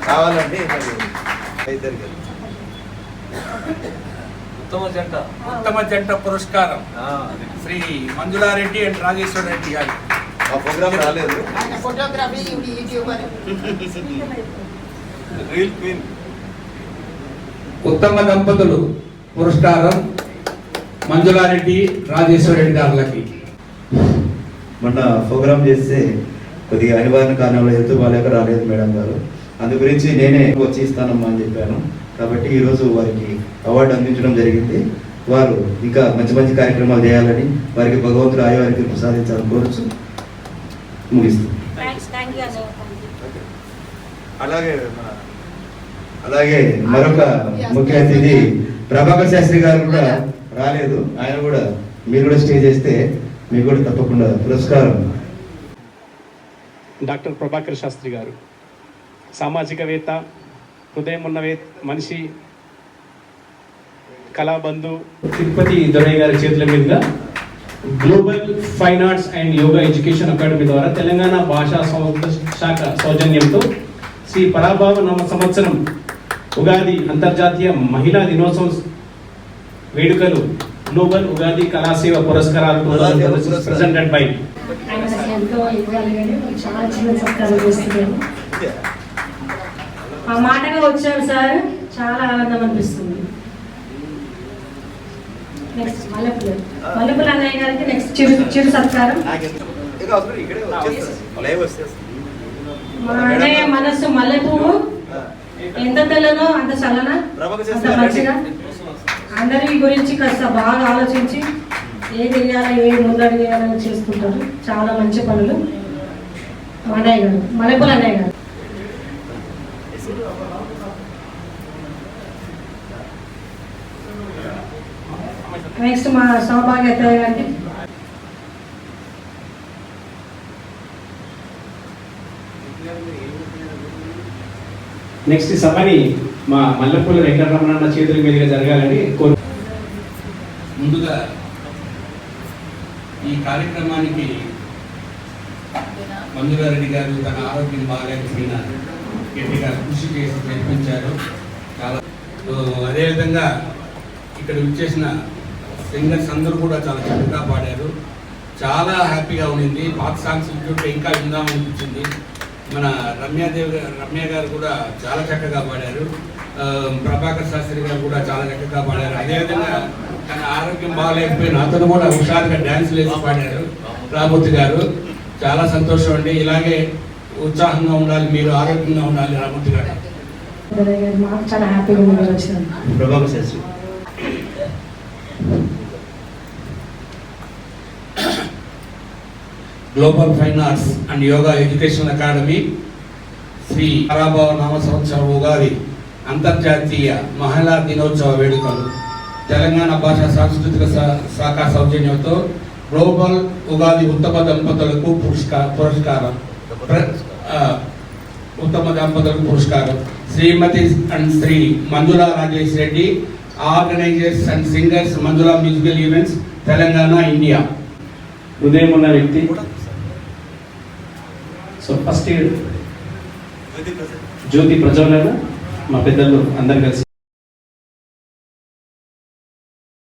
కావాలండి ఉత్తమ జంట పురస్కారం శ్రీ మంజులారెడ్డి అండ్ రాజేశ్వర రెడ్డి గారు. ఆ ప్రోగ్రామ్ రాలేదు. ఉత్తమ దంపతులు పురస్కారం మంజులారెడ్డి రాజేశ్వర రెడ్డి గారులకి. మొన్న ప్రోగ్రామ్ చేస్తే కొద్దిగా అనివార్య కారణంలో హెల్త్ బాగాలేక రాలేదు మేడం గారు. అందు గురించి నేనే వచ్చి ఇస్తానమ్మా అని చెప్పాను. కాబట్టి ఈరోజు వారికి అవార్డు అందించడం జరిగింది. వారు ఇంకా మంచి మంచి కార్యక్రమాలు చేయాలని వారికి భగవంతుడు ఆయువారికి ప్రసాదించాలని కోరుచు ముగిస్తాం. అలాగే మరొక ముఖ్య అతిథి ప్రభాకర్ శాస్త్రి గారు కూడా రాలేదు. ఆయన కూడా మీరు కూడా స్టే చేస్తే మీకు కూడా తప్పకుండా పురస్కారం. డాక్టర్ ప్రభాకర్ శాస్త్రి గారు సామాజికవేత్త, హృదయం ఉన్న మనిషి, కళాబంధు. తిరుపతి దొరయ్య గారి చేతుల మీదుగా global fine arts and yoga education academy ద్వారా తెలంగాణ భాషా శాఖ సౌజన్యంతో శ్రీ పరాభావ నామ సంవత్సరం ఉగాది అంతర్జాతీయ మహిళా దినోత్సవం వేడుకలు గ్లోబల్ ఉగాది కళాసేవ పురస్కారాలు ప్రెజెంటెడ్ బై. ఎంతో ఇవ్వాలి కానీ చాలా చిన్న సత్కారం చేస్తున్నాను. ఆ మాటగా వచ్చారు సార్, చాలా ఆనందం అనిపిస్తుంది. నెక్స్ట్ మల్లెపూల అన్నయ్య గారికి నెక్స్ట్ చిరు సత్కారం. మా అన్నయ్య మనస్సు మల్లె పువ్వు, ఎంత తెల్లనో అంత చల్లనా, అంత మంచిగా అందరి గురించి కాస్త బాగా ఆలోచించి ఏది వేయాలా ఏది ముందడుగు వేయాలని చేసుకుంటారు. చాలా మంచి పనులు. మా అన్నయ్య గారు మల్లెపూల అన్నయ్య గారు. నెక్స్ట్ మా సౌభాగ్యత గారికి. నెక్స్ట్ సభని మా మల్లెపూల వెంకటరమణ చేతుల మీదుగా జరగాలని కోరు. ముందుగా ఈ కార్యక్రమానికి మంజులారెడ్డి గారు తన ఆరోగ్యం బాగాలేకపోయినా గట్టిగా కృషి చేసి జరిపించారు. చాలా అదేవిధంగా ఇక్కడ విచ్చేసిన సింగర్స్ అందరూ కూడా చాలా చక్కగా పాడారు. చాలా హ్యాపీగా ఉండింది. పాత సాంగ్స్ వింటుంటే ఇంకా విందామనిపించింది. మన రమ్య గారు కూడా చాలా చక్కగా పాడారు. ప్రభాకర్ శాస్త్రి గారు కూడా చాలా చక్కగా పాడారు. అదేవిధంగా తన ఆరోగ్యం బాగాలేకపోయినా అతను కూడా హుషారుగా డ్యాన్సులు వేసి పాడారు. రామూర్తి గారు చాలా సంతోషం అండి. ఇలాగే ఉత్సాహంగా ఉండాలి, మీరు ఆరోగ్యంగా ఉండాలి రామూర్తి గారు. చాలా హ్యాపీగా Prabhakar Shastri. Global fine arts and yoga education academy Shri Parabhava నామ సంవత్సరం ఉగాది అంతర్జాతీయ మహిళా దినోత్సవ వేడుకలు తెలంగాణ భాషా సాంస్కృతిక శాఖ సౌజన్యంతో గ్లోబల్ ఉగాది ఉత్తమ దంపతులకు పురస్కారం Shrimati and Shri Manjula Rajesh Reddy, organisers and singers Manjula musical events Telangana India. హృదయం ఉన్న వ్యక్తి. సో ఫస్ట్ జ్యోతి ప్రజ్వలన మా పెద్దలు అందరు కలిసి